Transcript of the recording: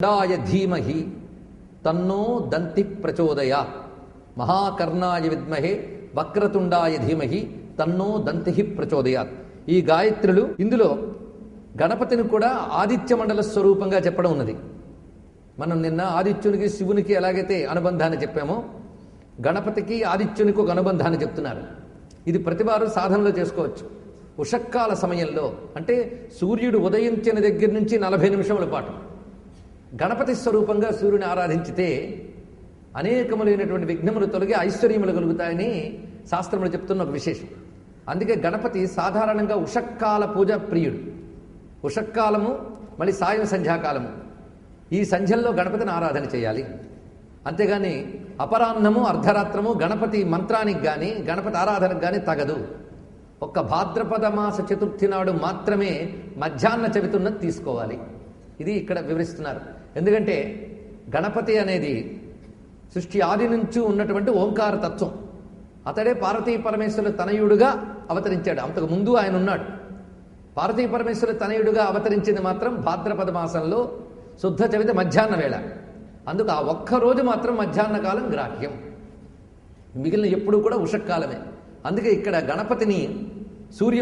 డాయ ధీమహి తన్నో దంతి ప్రచోదయాత్ మహాకర్ణాయ విద్మహే వక్రతుండాయ ధీమహి తన్నో దంతి ప్రచోదయాత్. ఈ గాయత్రులు ఇందులో గణపతిని కూడా ఆదిత్య మండల స్వరూపంగా చెప్పడం ఉన్నది. మనం నిన్న ఆదిత్యునికి శివునికి ఎలాగైతే అనుబంధాన్ని చెప్పామో గణపతికి ఆదిత్యునికి ఒక అనుబంధాన్ని చెప్తున్నారు. ఇది ప్రతివారు సాధనలో చేసుకోవచ్చు. ఉషక్కాల సమయంలో అంటే సూర్యుడు ఉదయించిన దగ్గర నుంచి 40 నిమిషముల పాటు గణపతి స్వరూపంగా సూర్యుని ఆరాధించితే అనేకములైనటువంటి విఘ్నములు తొలగి ఐశ్వర్యములు కలుగుతాయని శాస్త్రములు చెప్తున్న ఒక విశేషం. అందుకే గణపతి సాధారణంగా ఉషక్కాల పూజ ప్రియుడు. ఉషక్కాలము మళ్ళీ సాయం సంధ్యాకాలము ఈ సంధ్యల్లో గణపతిని ఆరాధన చేయాలి. అంతేగాని అపరాహ్నము అర్ధరాత్రము గణపతి మంత్రానికి కానీ గణపతి ఆరాధనకు కానీ తగదు. ఒక్క భాద్రపద మాస చతుర్థి నాడు మాత్రమే మధ్యాహ్న చవితున్నది తీసుకోవాలి. ఇది ఇక్కడ వివరిస్తున్నారు. ఎందుకంటే గణపతి అనేది సృష్టి ఆది నుంచి ఉన్నటువంటి ఓంకార తత్వం. అతడే పార్వతీ పరమేశ్వరుల తనయుడుగా అవతరించాడు. అంతకు ముందు ఆయన ఉన్నాడు. పార్వతీ పరమేశ్వరుల తనయుడుగా అవతరించింది మాత్రం భాద్రపద మాసంలో శుద్ధ చవితి మధ్యాహ్న వేళ. అందుకు ఆ ఒక్కరోజు మాత్రం మధ్యాహ్న కాలం గ్రాహ్యం, మిగిలిన ఎప్పుడు కూడా ఉషక్కాలమే. అందుకే ఇక్కడ గణపతిని సూర్య